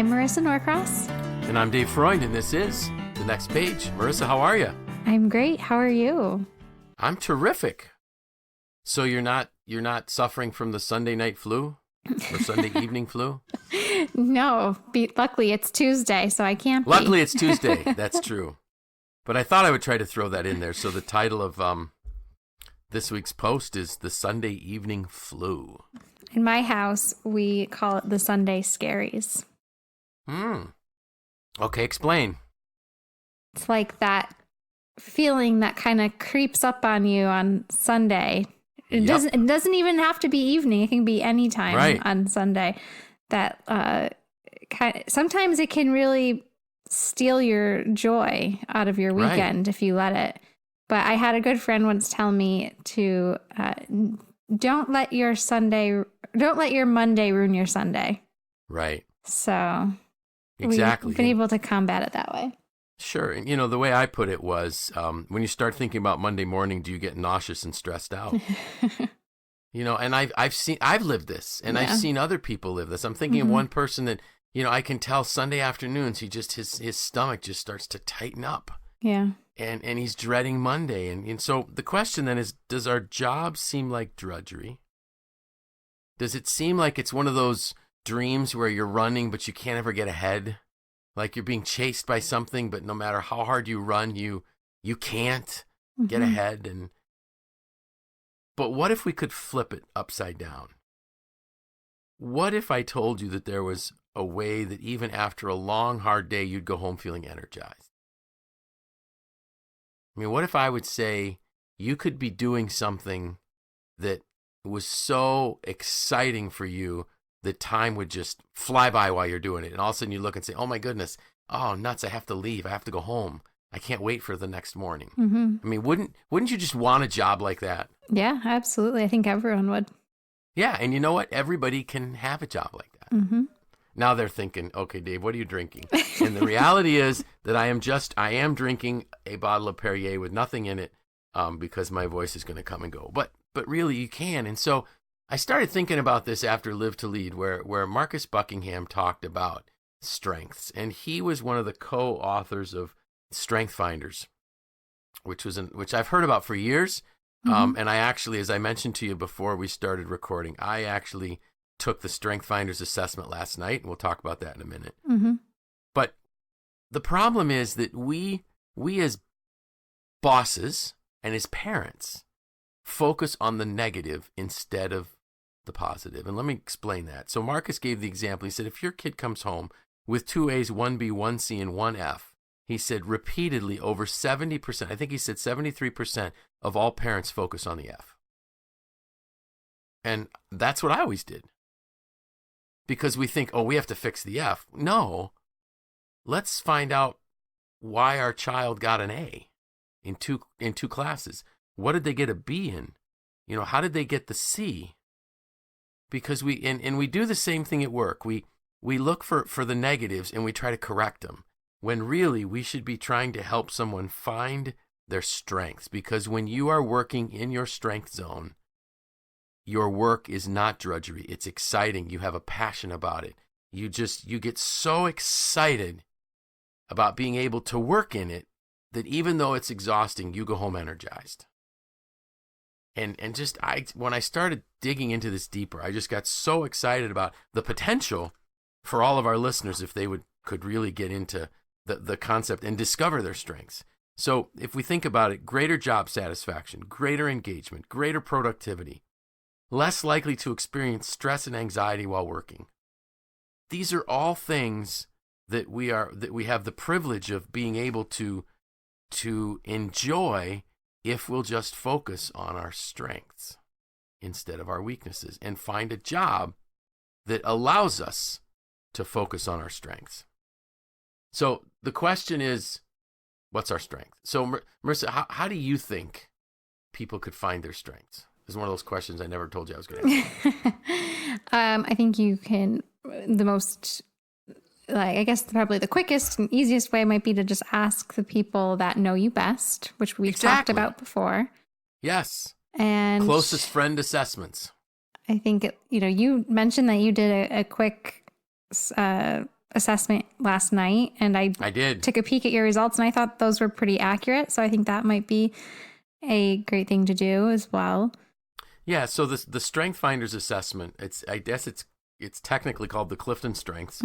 I'm Marisa Norcross. And I'm Dave Freund, and this is The Next Page. Marisa, how are you? I'm great. How are you? I'm terrific. So you're not suffering from the Sunday night flu or Sunday evening flu? No. Luckily, it's Tuesday, so I can't be. Luckily, it's Tuesday. That's true. But I thought I would try to throw that in there. So the title of this week's post is The Sunday Evening Flu. In my house, we call it the Sunday Scaries. Okay, explain. It's like that feeling that kind of creeps up on you on Sunday. It doesn't even have to be evening. It can be any time on Sunday. That sometimes it can really steal your joy out of your weekend if you let it. But I had a good friend once tell me to don't let your Monday ruin your Sunday. Right. So exactly. We've been able to combat it that way. Sure. And, the way I put it was, when you start thinking about Monday morning, do you get nauseous and stressed out? And I've lived this, and I've seen other people live this. I'm thinking of one person that, I can tell Sunday afternoons, his stomach just starts to tighten up. Yeah. And he's dreading Monday. And so the question then is, does our job seem like drudgery? Does it seem like it's one of those dreams where you're running, but you can't ever get ahead? Like you're being chased by something, but no matter how hard you run, you can't get ahead. But what if we could flip it upside down? What if I told you that there was a way that even after a long, hard day, you'd go home feeling energized? I mean, what if I would say you could be doing something that was so exciting for you that time would just fly by while you're doing it. And all of a sudden you look and say, oh my goodness, oh nuts, I have to leave. I have to go home. I can't wait for the next morning. I mean, wouldn't you just want a job like that? Yeah, absolutely. I think everyone would. Yeah. And you know what? Everybody can have a job like that. Now they're thinking, okay, Dave, what are you drinking? And the reality is that I am drinking a bottle of Perrier with nothing in it because my voice is going to come and go. But really you can. And so I started thinking about this after Live to Lead, where Marcus Buckingham talked about strengths. And he was one of the co-authors of Strength Finders, which I've heard about for years. And I actually, as I mentioned to you before we started recording, I actually took the Strength Finders assessment last night, and we'll talk about that in a minute. But the problem is that we as bosses and as parents focus on the negative instead of the positive. And let me explain that. So Marcus gave the example. He said, if your kid comes home with 2 A's, 1 B, 1 C, and 1 F, he said repeatedly over 70%, I think he said 73% of all parents focus on the F. And that's what I always did. Because we think, we have to fix the F. No, let's find out why our child got an A in two classes. What did they get a B in? How did they get the C? Because we do the same thing at work. We look for the negatives and we try to correct them, when really we should be trying to help someone find their strengths. Because when you are working in your strength zone, your work is not drudgery. It's exciting. You have a passion about it. You get so excited about being able to work in it that even though it's exhausting, you go home energized. And when I started digging into this deeper, I just got so excited about the potential for all of our listeners if they could really get into the concept and discover their strengths. So if we think about it, greater job satisfaction, greater engagement, greater productivity, less likely to experience stress and anxiety while working. These are all things that we have the privilege of being able to enjoy if we'll just focus on our strengths instead of our weaknesses and find a job that allows us to focus on our strengths. So the question is, what's our strength? So Marisa, how do you think people could find their strengths? This is one of those questions I never told you I was going to ask. I think you can, I guess probably the quickest and easiest way might be to just ask the people that know you best, which we've talked about before. Yes. And closest friend assessments. I think, you mentioned that you did a quick assessment last night, and I did. Took a peek at your results, and I thought those were pretty accurate. So I think that might be a great thing to do as well. Yeah. So the Strength Finders assessment, I guess it's technically called the Clifton Strengths.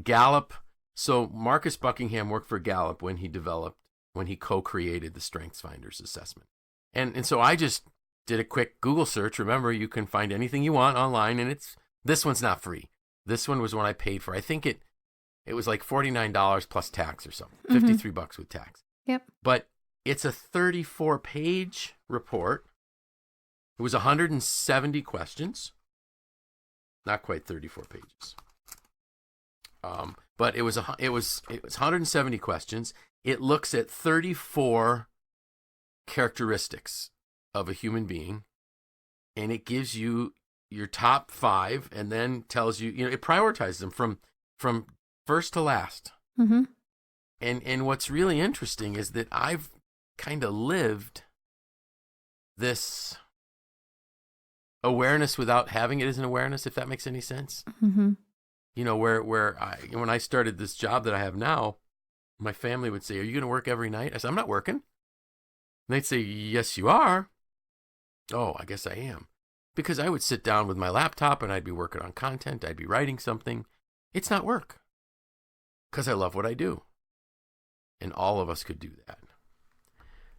Gallup. So Marcus Buckingham worked for Gallup when he co-created the Strengths Finders assessment. And so I just did a quick Google search. Remember, you can find anything you want online, and this one's not free. This one was one I paid for. I think it was like $49 plus tax or something, $53 with tax. Yep. But it's a 34-page report. It was 170 questions. Not quite 34 pages. But it was 170 questions. It looks at 34 characteristics of a human being, and it gives you your top 5, and then tells you, it prioritizes them from first to last. And what's really interesting is that I've kind of lived this awareness without having it as an awareness, if that makes any sense. Where when I started this job that I have now, my family would say, "Are you going to work every night?" I said, "I'm not working." And they'd say, "Yes, you are." "Oh, I guess I am." Because I would sit down with my laptop and I'd be working on content. I'd be writing something. It's not work, because I love what I do. And all of us could do that.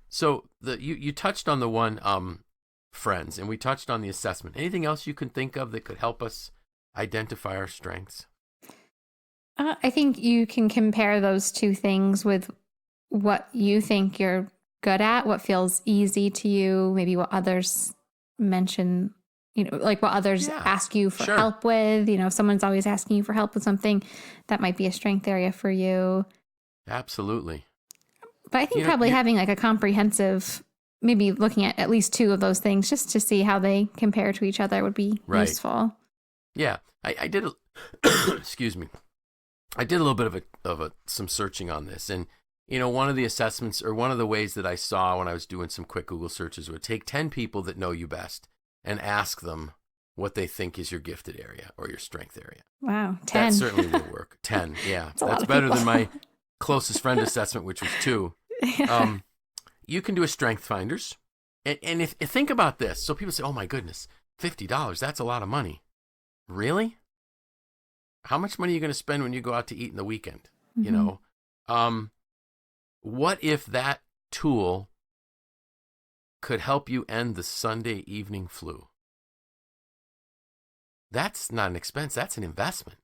So you touched on the one, friends, and we touched on the assessment. Anything else you can think of that could help us identify our strengths? I think you can compare those two things with what you think you're good at, what feels easy to you, maybe what others mention, like what others ask you for help with. If someone's always asking you for help with something, that might be a strength area for you. Absolutely. But I think probably having like a comprehensive, maybe looking at least 2 of those things just to see how they compare to each other would be useful. Yeah, I did. Excuse me. I did a little bit of some searching on this, and one of the assessments, or one of the ways that I saw when I was doing some quick Google searches, would take 10 people that know you best and ask them what they think is your gifted area or your strength area. Wow, 10. That certainly will work. 10, yeah, that's better than my closest friend assessment, which was 2. Yeah. You can do a Strength Finders, and if think about this. So people say, "Oh my goodness, $50, that's a lot of money." Really? How much money are you going to spend when you go out to eat in the weekend? What if that tool could help you end the Sunday evening flu? That's not an expense. That's an investment.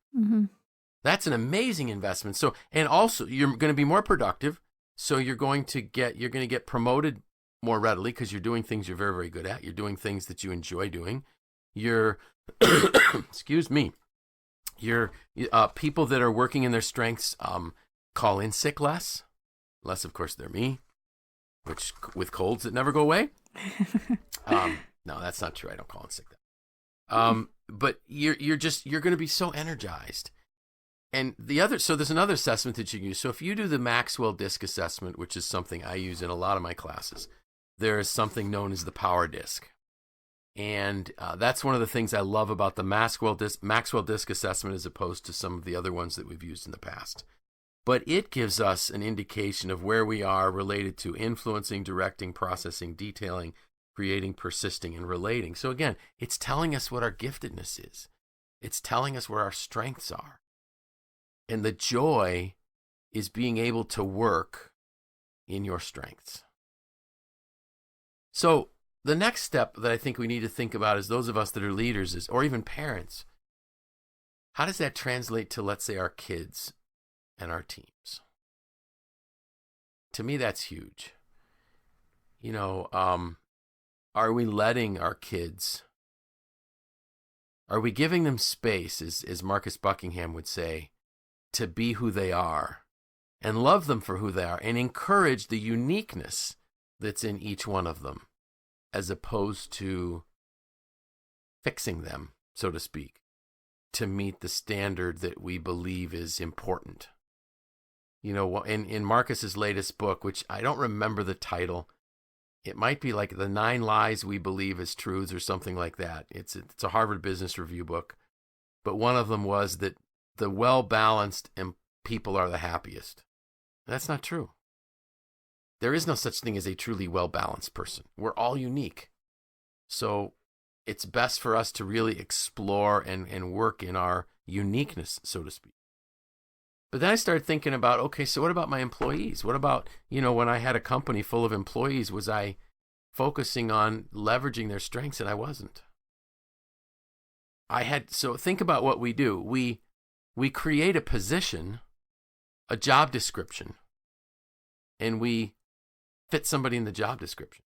That's an amazing investment. So, and also you're going to be more productive. So you're going to get promoted more readily because you're doing things you're very, very good at. You're doing things that you enjoy doing. You're, excuse me, people that are working in their strengths call in sick less, of course they're me, which with colds that never go away. No, that's not true. I don't call in sick. But you're going to be so energized. And so there's another assessment that you can use. So if you do the Maxwell disc assessment, which is something I use in a lot of my classes, there is something known as the power disc. And that's one of the things I love about the Maxwell disc assessment as opposed to some of the other ones that we've used in the past. But it gives us an indication of where we are related to influencing, directing, processing, detailing, creating, persisting, and relating. So again, it's telling us what our giftedness is. It's telling us where our strengths are. And the joy is being able to work in your strengths. So the next step that I think we need to think about is those of us that are leaders or even parents. How does that translate to, let's say, our kids and our teams? To me, that's huge. Are we letting our kids, are we giving them space, as Marcus Buckingham would say, to be who they are and love them for who they are and encourage the uniqueness that's in each one of them, as opposed to fixing them, so to speak, to meet the standard that we believe is important. In Marcus's latest book, which I don't remember the title, it might be like The 9 Lies We Believe as Truths or something like that. It's a Harvard Business Review book. But one of them was that the well-balanced people are the happiest. That's not true. There is no such thing as a truly well-balanced person. We're all unique. So it's best for us to really explore and work in our uniqueness, so to speak. But then I started thinking about, okay, so what about my employees? What about, when I had a company full of employees, was I focusing on leveraging their strengths? And I wasn't. So think about what we do. We create a position, a job description, and we fit somebody in the job description.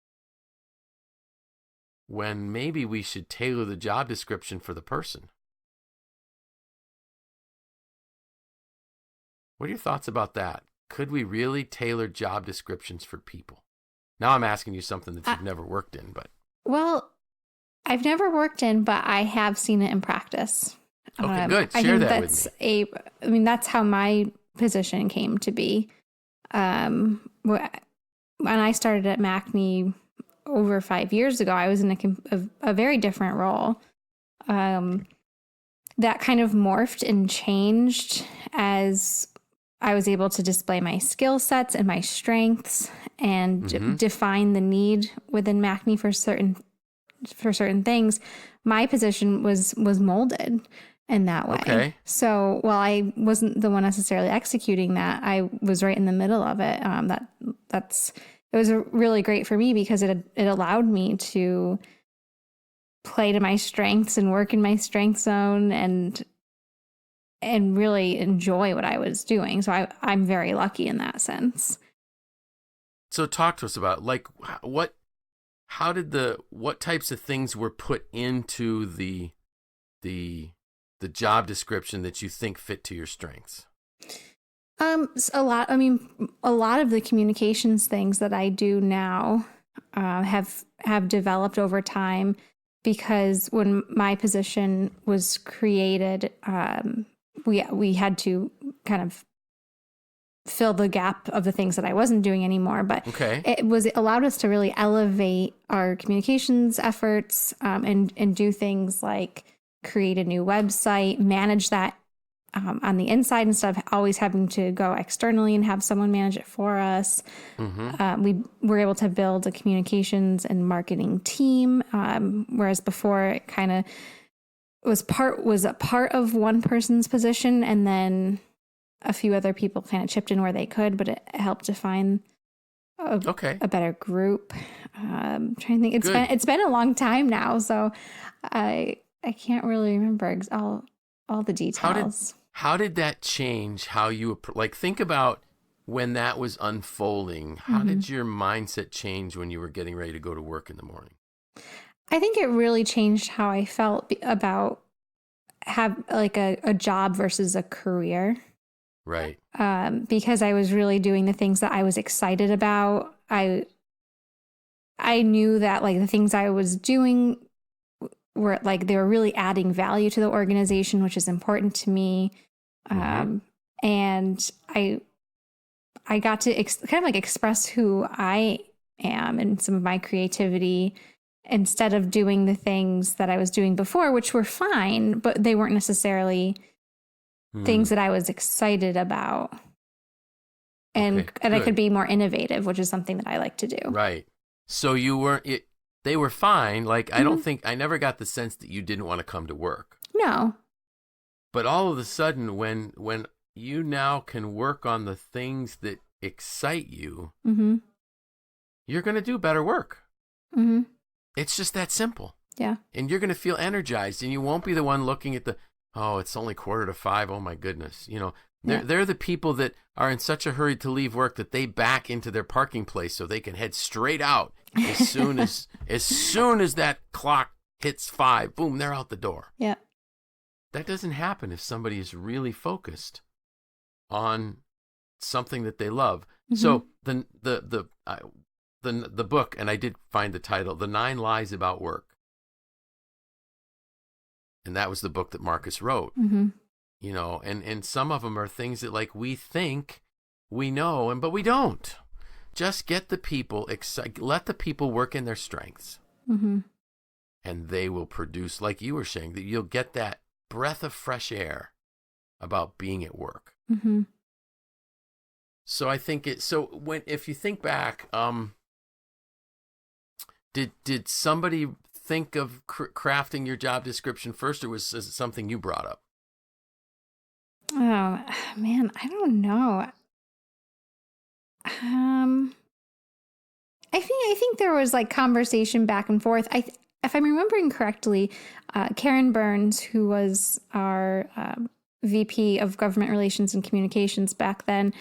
When maybe we should tailor the job description for the person. What are your thoughts about that? Could we really tailor job descriptions for people? Now I'm asking you something that you've never worked in, but. Well, I've never worked in, but I have seen it in practice. Okay, good. Share that with me. That's how my position came to be. When I started at MACNY over 5 years ago, I was in a very different role. That kind of morphed and changed as I was able to display my skill sets and my strengths and define the need within MACNY for certain things. My position was molded in that way. Okay. So while I wasn't the one necessarily executing that, I was right in the middle of it. It was really great for me because it allowed me to play to my strengths and work in my strength zone and really enjoy what I was doing. So I'm very lucky in that sense. So talk to us about what types of things were put into the job description that you think fit to your strengths? A lot of the communications things that I do now have developed over time, because when my position was created, we had to kind of fill the gap of the things that I wasn't doing anymore. But it allowed us to really elevate our communications efforts and do things like create a new website, manage that on the inside instead of always having to go externally and have someone manage it for us. We were able to build a communications and marketing team, whereas before it kind of was a part of one person's position, and then a few other people kind of chipped in where they could, but it helped define a better group. Trying to think, it's been a long time now, so I can't really remember all the details. How did that change how you think about when that was unfolding? How did your mindset change when you were getting ready to go to work in the morning? I think it really changed how I felt about a job versus a career. Right. Because I was really doing the things that I was excited about. I knew that the things I was doing were they were really adding value to the organization, which is important to me. And I got to express who I am and some of my creativity instead of doing the things that I was doing before, which were fine, but they weren't necessarily things that I was excited about. And I could be more innovative, which is something that I like to do. Right. So they were fine. I don't think, I never got the sense that you didn't want to come to work. No. But all of a sudden, when you now can work on the things that excite you, you're going to do better work. It's just that simple. Yeah. And you're going to feel energized, and you won't be the one looking at it's only 4:45. Oh my goodness. They're the people that are in such a hurry to leave work that they back into their parking place so they can head straight out as soon as that clock hits 5. Boom, they're out the door. Yeah. That doesn't happen if somebody is really focused on something that they love. So the book, and I did find the title, The 9 Lies About Work. And that was the book that Marcus wrote. And some of them are things that we think we know, but we don't. Just get the people let the people work in their strengths. And they will produce, like you were saying, that you'll get that breath of fresh air about being at work. Mm-hmm. So I think if you think back, did somebody think of crafting your job description first, or was it something you brought up? Oh man, I don't know. I think there was like conversation back and forth. If I'm remembering correctly, Karen Burns, who was our VP of Government Relations and Communications back then,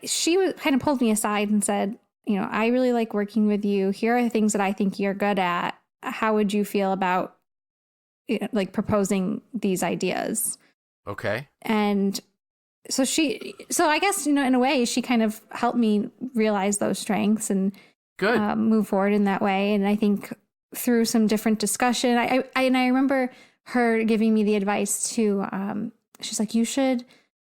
she kind of pulled me aside and said, I really like working with you. Here are the things that I think you're good at. How would you feel about like proposing these ideas? Okay. And so I guess, in a way, she kind of helped me realize those strengths and move forward in that way. And I think through some different discussion, I remember her giving me the advice to, she's like, you should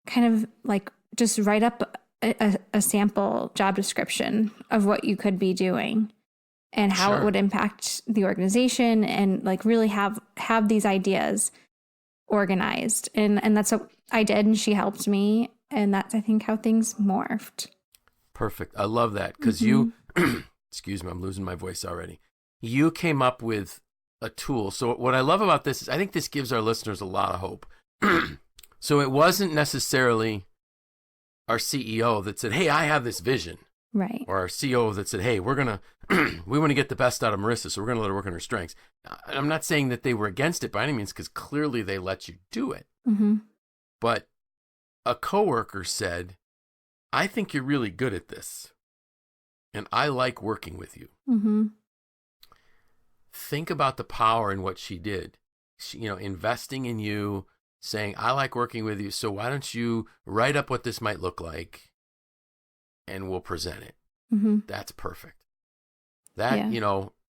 kind of like just write up a sample job description of what you could be doing and how it would impact the organization, and like really have these ideas organized. And that's what I did. And she helped me. And that's, I think, how things morphed. Perfect. I love that. Because you, excuse me, I'm losing my voice already. You came up with a tool. So what I love about this is I think this gives our listeners a lot of hope. So it wasn't necessarily our CEO that said, hey, I have this vision. Right. Or our CEO that said, hey, we want to get the best out of Marissa, so we're going to let her work on her strengths. I'm not saying that they were against it by any means, because clearly they let you do it. Mm-hmm. But a coworker said, I think you're really good at this, and I like working with you. Mm-hmm. Think about the power in what she did. She, investing in you, saying, I like working with you, so why don't you write up what this might look like, and we'll present it. Mm-hmm. That's perfect. That,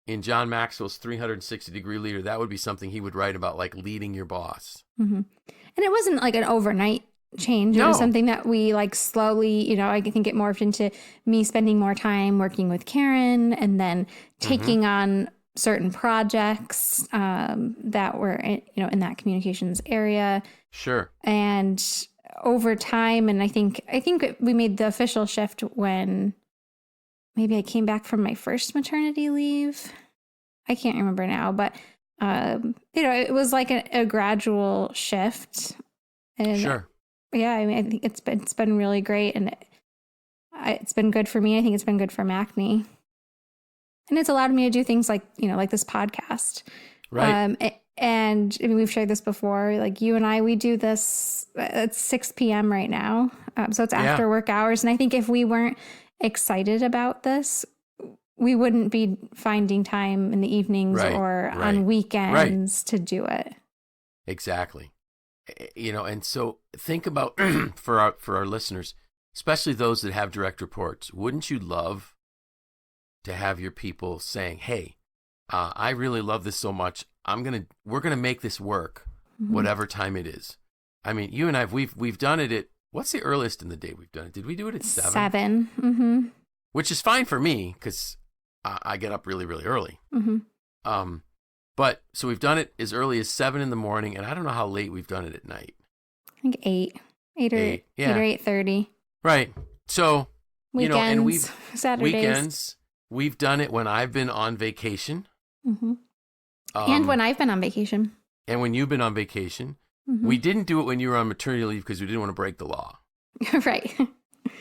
in John Maxwell's 360-degree leader, that would be something he would write about, like leading your boss. Mm-hmm. And it wasn't like an overnight change. No. It was something that we like slowly, I think it morphed into me spending more time working with Karen, and then taking on certain projects that were, in that communications area. Sure. And over time, and I think we made the official shift when maybe I came back from my first maternity leave. I can't remember now, but it was like a gradual shift. And sure. Yeah, I mean, I think it's been really great, and it's been good for me. I think it's been good for MACNY, and it's allowed me to do things like like this podcast. Right. And I mean, we've shared this before. Like you and I, we do this at 6 p.m. right now, so it's after work hours. And I think if we weren't excited about this, we wouldn't be finding time in the evenings or on weekends to do it. Exactly. And so think about for our listeners, especially those that have direct reports, wouldn't you love to have your people saying, hey, I really love this so much. We're going to make this work, whatever time it is. I mean, you and I, we've done it at, what's the earliest in the day we've done it? Did we do it at 7? 7. Mm-hmm. Which is fine for me, because I get up really, really early. Mm-hmm. But so we've done it as early as 7 in the morning, and I don't know how late we've done it at night. I think 8 or 8:30. Right. So, weekends, and Saturdays. Weekends, we've done it when I've been on vacation. Mm-hmm. And when I've been on vacation. And when you've been on vacation. Mm-hmm. We didn't do it when you were on maternity leave because we didn't want to break the law. Right.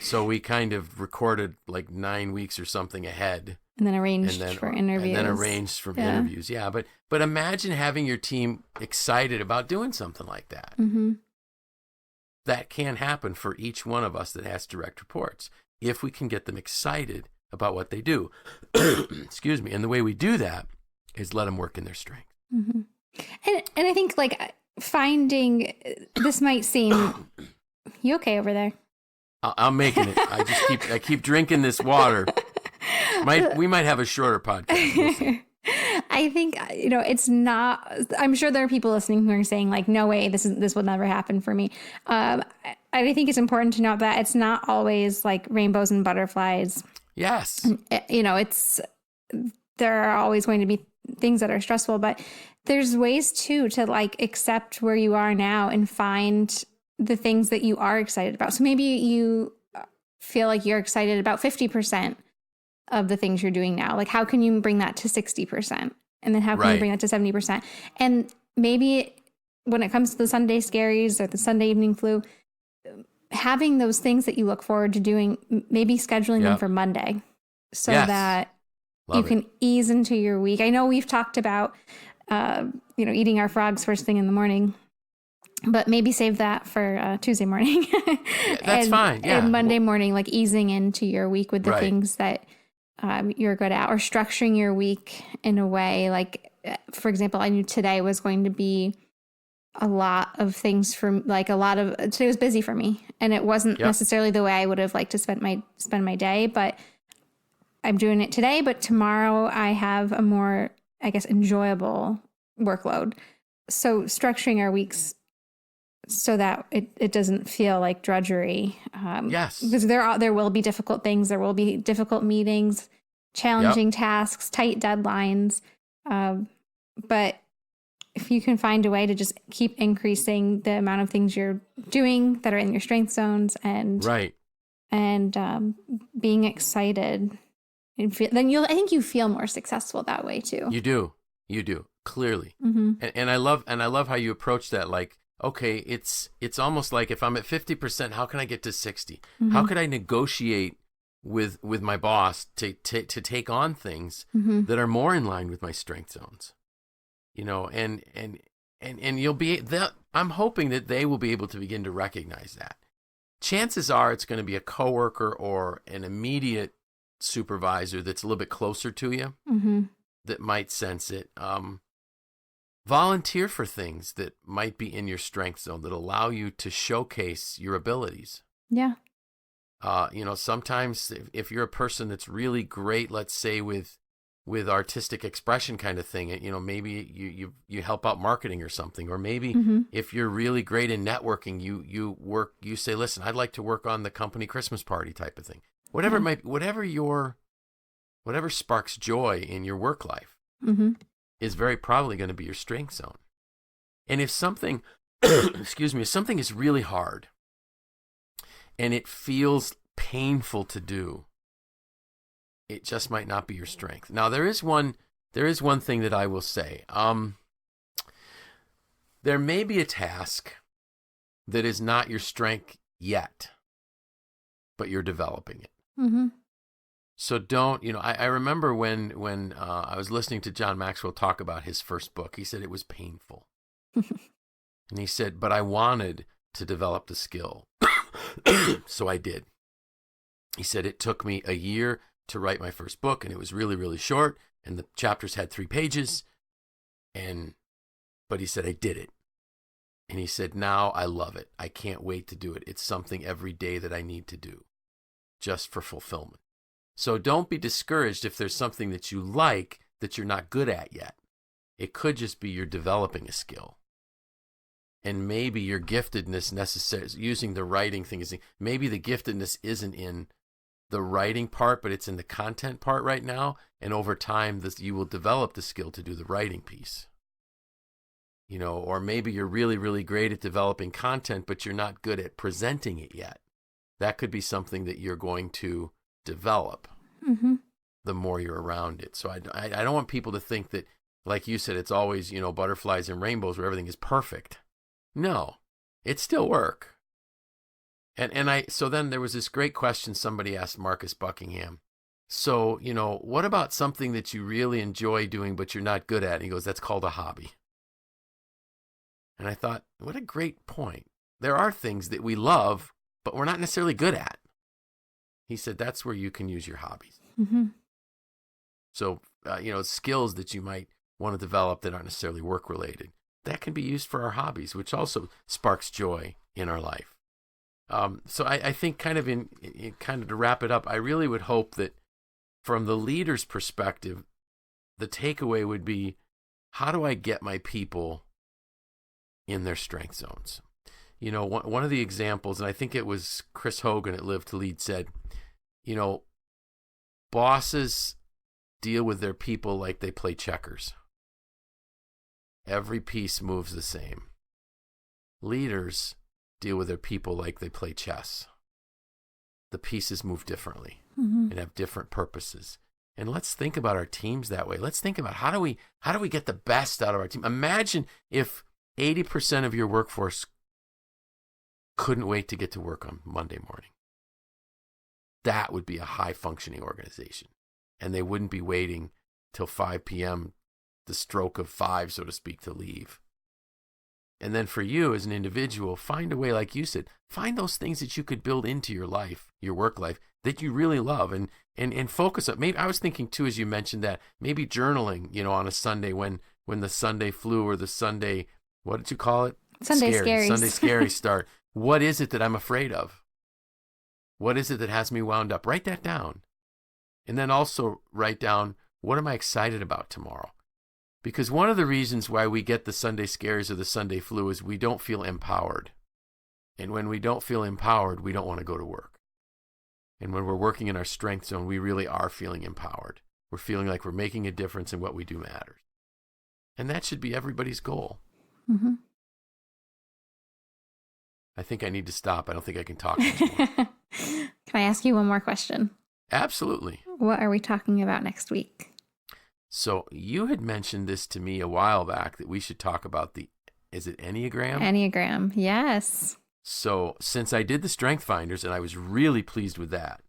So we kind of recorded like 9 weeks or something ahead. And then arranged for interviews. And then arranged for interviews. Yeah. But imagine having your team excited about doing something like that. Mm-hmm. That can happen for each one of us that has direct reports, if we can get them excited about what they do. Excuse me. And the way we do that is let them work in their strength. Mm-hmm. And I think like finding, this might seem, you okay over there? I'm making it. I keep drinking this water. We might have a shorter podcast. We'll I think, it's not, I'm sure there are people listening who are saying like, no way, this will never happen for me. I think it's important to note that it's not always like rainbows and butterflies. Yes. There are always going to be things that are stressful, but there's ways too to like accept where you are now and find the things that you are excited about. So maybe you feel like you're excited about 50% of the things you're doing now. Like, how can you bring that to 60%? And then how can you bring that to 70%? And maybe when it comes to the Sunday scaries or the Sunday evening flu, having those things that you look forward to doing, maybe scheduling them for Monday so that you can ease into your week. I know we've talked about, eating our frogs first thing in the morning, but maybe save that for Tuesday morning. That's fine. Yeah. And Monday morning, like easing into your week with the things that you're good at, or structuring your week in a way. Like, for example, I knew today was going to be a lot of things today was busy for me, and it wasn't necessarily the way I would have liked to spend my day, but I'm doing it today. But tomorrow I have a more, I guess, enjoyable workload. So structuring our weeks so that it doesn't feel like drudgery. Because there will be difficult things. There will be difficult meetings, challenging tasks, tight deadlines. But if you can find a way to just keep increasing the amount of things you're doing that are in your strength zones and being excited, then I think you feel more successful that way too. You do clearly. And I love how you approach that. Like, okay, it's almost like if I'm at 50%, how can I get to 60? How could I negotiate with my boss to take on things that are more in line with my strength zones? And you'll be that. I'm hoping that they will be able to begin to recognize that. Chances are it's going to be a coworker or an immediate supervisor that's a little bit closer to you that might sense it. Volunteer for things that might be in your strength zone that allow you to showcase your abilities. Yeah. Sometimes if you're a person that's really great, let's say with artistic expression kind of thing, maybe you help out marketing or something, or maybe if you're really great in networking, you say, listen, I'd like to work on the company Christmas party type of thing. Whatever it might be, whatever sparks joy in your work life is very probably going to be your strength zone. And if something, if something is really hard and it feels painful to do, it just might not be your strength. Now, there is one thing that I will say. There may be a task that is not your strength yet, but you're developing it. So don't, I remember when I was listening to John Maxwell talk about his first book, he said it was painful. And he said, but I wanted to develop the skill. So I did. He said, it took me a year to write my first book, and it was really, really short, and the chapters had 3 pages. But he said, I did it. And he said, now I love it. I can't wait to do it. It's something every day that I need to do just for fulfillment. So don't be discouraged if there's something that you like that you're not good at yet. It could just be you're developing a skill. And maybe your giftedness using the writing thing, maybe the giftedness isn't in the writing part, but it's in the content part right now. And over time, you will develop the skill to do the writing piece. Or maybe you're really, really great at developing content, but you're not good at presenting it yet. That could be something that you're going to develop the more you're around it. So I don't want people to think that, like you said, it's always, butterflies and rainbows where everything is perfect. No, it's still work. So then there was this great question somebody asked Marcus Buckingham. So, what about something that you really enjoy doing, but you're not good at? And he goes, that's called a hobby. And I thought, what a great point. There are things that we love, but we're not necessarily good at. He said, that's where you can use your hobbies. So, skills that you might want to develop that aren't necessarily work related, that can be used for our hobbies, which also sparks joy in our life. So I think kind of to wrap it up, I really would hope that from the leader's perspective, the takeaway would be, how do I get my people in their strength zones? One of the examples, and I think it was Chris Hogan at Live to Lead said, bosses deal with their people like they play checkers. Every piece moves the same. Leaders deal with their people like they play chess. The pieces move differently and have different purposes. And let's think about our teams that way. Let's think about how do we get the best out of our team? Imagine if 80% of your workforce couldn't wait to get to work on Monday morning. That would be a high-functioning organization. And they wouldn't be waiting till 5 p.m., the stroke of 5, so to speak, to leave. And then for you as an individual, find a way, like you said, find those things that you could build into your life, your work life, that you really love, and focus on. Maybe I was thinking too, as you mentioned that, maybe journaling, on a Sunday when the Sunday flu or the Sunday, what did you call it? Sunday scaries. Sunday scaries start. What is it that I'm afraid of? What is it that has me wound up? Write that down. And then also write down, what am I excited about tomorrow? Because one of the reasons why we get the Sunday scaries or the Sunday flu is we don't feel empowered. And when we don't feel empowered, we don't want to go to work. And when we're working in our strength zone, we really are feeling empowered. We're feeling like we're making a difference and what we do matters. And that should be everybody's goal. Mm-hmm. I think I need to stop. I don't think I can talk much more. Can I ask you one more question? Absolutely. What are we talking about next week? So you had mentioned this to me a while back that we should talk about is it Enneagram? Enneagram, yes. So since I did the Strength Finders and I was really pleased with that,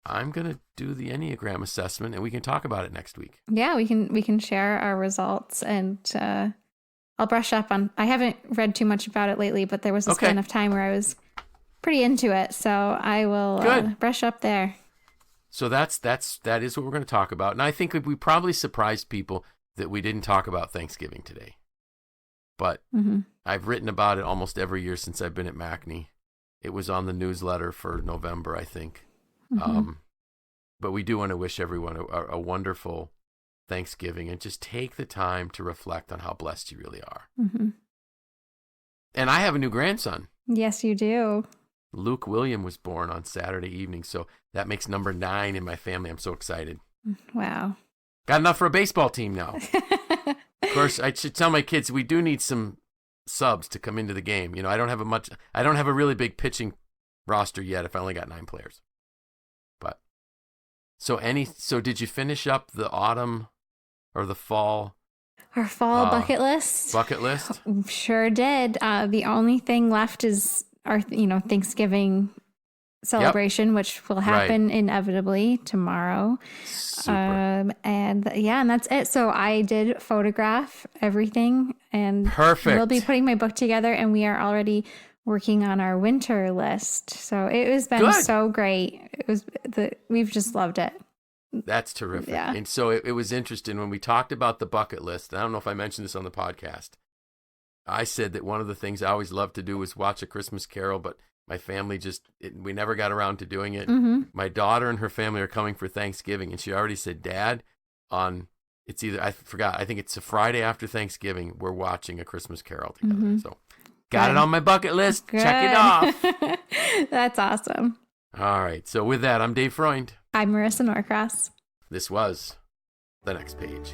I'm going to do the Enneagram assessment and we can talk about it next week. Yeah, we can share our results, and I'll brush up on, I haven't read too much about it lately, but there was a span of time where I was pretty into it. So I will brush up there. So that is what we're going to talk about. And I think we probably surprised people that we didn't talk about Thanksgiving today. But I've written about it almost every year since I've been at MACNY. It was on the newsletter for November, I think. But we do want to wish everyone a wonderful Thanksgiving and just take the time to reflect on how blessed you really are. And I have a new grandson. Yes, you do. Luke William was born on Saturday evening, so that makes number 9 in my family. I'm so excited. Wow. Got enough for a baseball team now. Of course, I should tell my kids we do need some subs to come into the game. I don't have a really big pitching roster yet if I only got 9 players. But so did you finish up the autumn or the fall? Our fall bucket list? Bucket list? Sure did. The only thing left is our, Thanksgiving celebration, which will happen inevitably tomorrow. Super. And that's it. So I did photograph everything, and perfect. We'll be putting my book together, and we are already working on our winter list. So it has been so great. We've just loved it. That's terrific. Yeah. And so it was interesting when we talked about the bucket list. I don't know if I mentioned this on the podcast. I said that one of the things I always loved to do was watch A Christmas Carol, but my family we never got around to doing it. My daughter and her family are coming for Thanksgiving, and she already said, Dad, it's either, I forgot, I think it's a Friday after Thanksgiving, we're watching A Christmas Carol together. So got it on my bucket list. Good. Check it off. That's awesome. All right. So with that, I'm Dave Freund. I'm Marisa Norcross. This was The Next Page.